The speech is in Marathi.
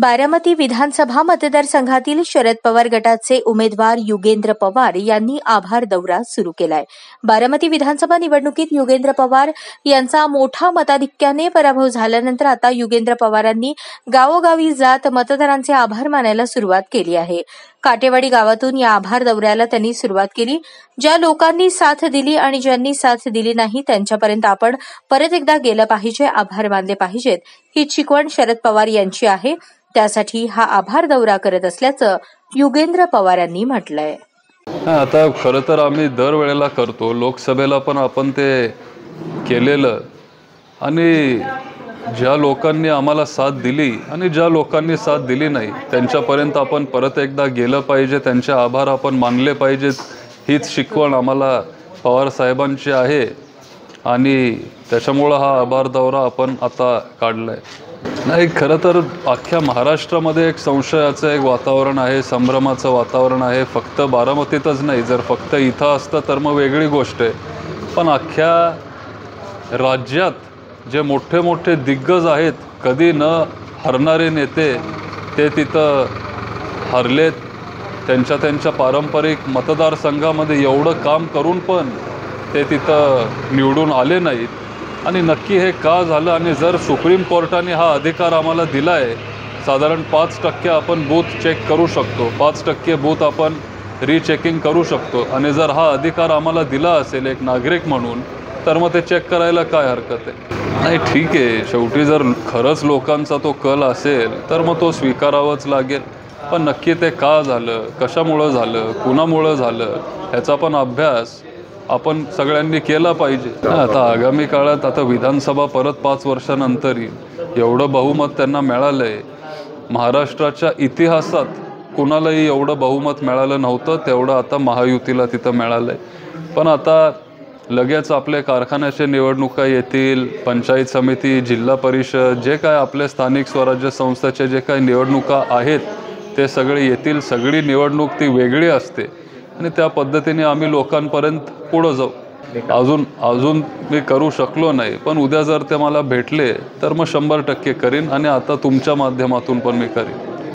बारामती विधानसभा मतदारसंघातील शरद पवार गटाचे उमेदवार युगेंद्र पवार यांनी आभार दौरा सुरू केलाय। बारामती विधानसभा निवडणुकीत युगेंद्र पवार यांचा मोठा मताधिक्याने पराभव झाल्यानंतर आता युगेंद्र पवारांनी गावोगावी जात मतदारांचे आभार मानायला सुरुवात केली आहे। काटेवाडी गावातून या आभार दौऱ्याला त्यांनी सुरुवात केली। ज्या लोकांनी साथ दिली आणि ज्यांनी साथ दिली नाही त्यांच्यापर्यंत आपण परत एकदा गेलं पाहिजे, आभार मानले पाहिजेत, ही शिकवण शरद पवार यांची आहे। त्यासाठी हा आभार दौरा करत असल्याचं युगेंद्र पवार यांनी म्हटलंय। आता खरं तर आम्ही दरवेळेला करतो, लोकसभेला पण आपण ते केलेलं, आणि ज्या लोकांनी आम्हाला साथ दिली आणि ज्या लोकांनी साथ दिली नाही त्यांच्यापर्यंत आपण परत एकदा गेलं पाहिजे, त्यांचे आभार आपण मानले पाहिजेत, हीच शिकवण आम्हाला पवार साहेबांची आहे। आणि त्याच्यामुळं हा आभार दौरा आपण आता काढलाय। नाही, खरं तर अख्ख्या महाराष्ट्रामध्ये एक संशयाचं एक वातावरण आहे, संभ्रमाचं वातावरण आहे। फक्त बारामतीतच नाही, जर फक्त इथं असतं तर मग वेगळी गोष्ट आहे, पण अख्ख्या राज्यात जे मोठे मोठे दिग्गज आहेत, कधी न हरणारे नेते, ते तिथं हरलेत। त्यांच्या पारंपरिक मतदारसंघामध्ये एवढं काम करून पण ते तिथं निवडून आले नाहीत। आणि नक्की हे का झालं? आणि जर सुप्रीम कोर्टाने हा अधिकार आम्हाला दिला आहे, साधारण 5% आपण बूथ चेक करू शकतो, 5% बूथ आपण रीचेकिंग करू शकतो, आणि जर हा अधिकार आम्हाला दिला असेल एक नागरिक म्हणून, तर मग ते चेक करायला काय हरकत आहे? नाही, ठीक आहे, शेवटी जर खरंच लोकांचा तो कल असेल तर मग तो स्वीकारावाच लागेल। पण नक्की ते का झालं, कशामुळं झालं, कुणामुळं झालं, ह्याचा पण अभ्यास आपण सगळ्यांनी केला पाहिजे। आता आगामी काळात आता विधानसभा परत 5 वर्षानंतर एवढं बहुमत त्यांना मिळालं आहे। महाराष्ट्राच्या इतिहासात कुणालाही एवढं बहुमत मिळालं नव्हतं तेवढं आता महायुतीला तिथं मिळालं आहे। पण आता लगेच आपले कारखान्याचे निवडणुका येतील, पंचायत समिती, जिल्हा परिषद, जे काय आपले स्थानिक स्वराज्य संस्थेचे जे काही निवडणुका आहेत ते सगळे येतील। सगळी निवडणूक ती वेगळी असते आणि त्या पद्धतीने आम्ही लोकांपर्यंत पुढं जाऊ। अजून मी करू शकलो नाही, पण उद्या जर ते मला भेटले तर मग 100% करीन, आणि आता तुमच्या माध्यमातून पण मी करीन।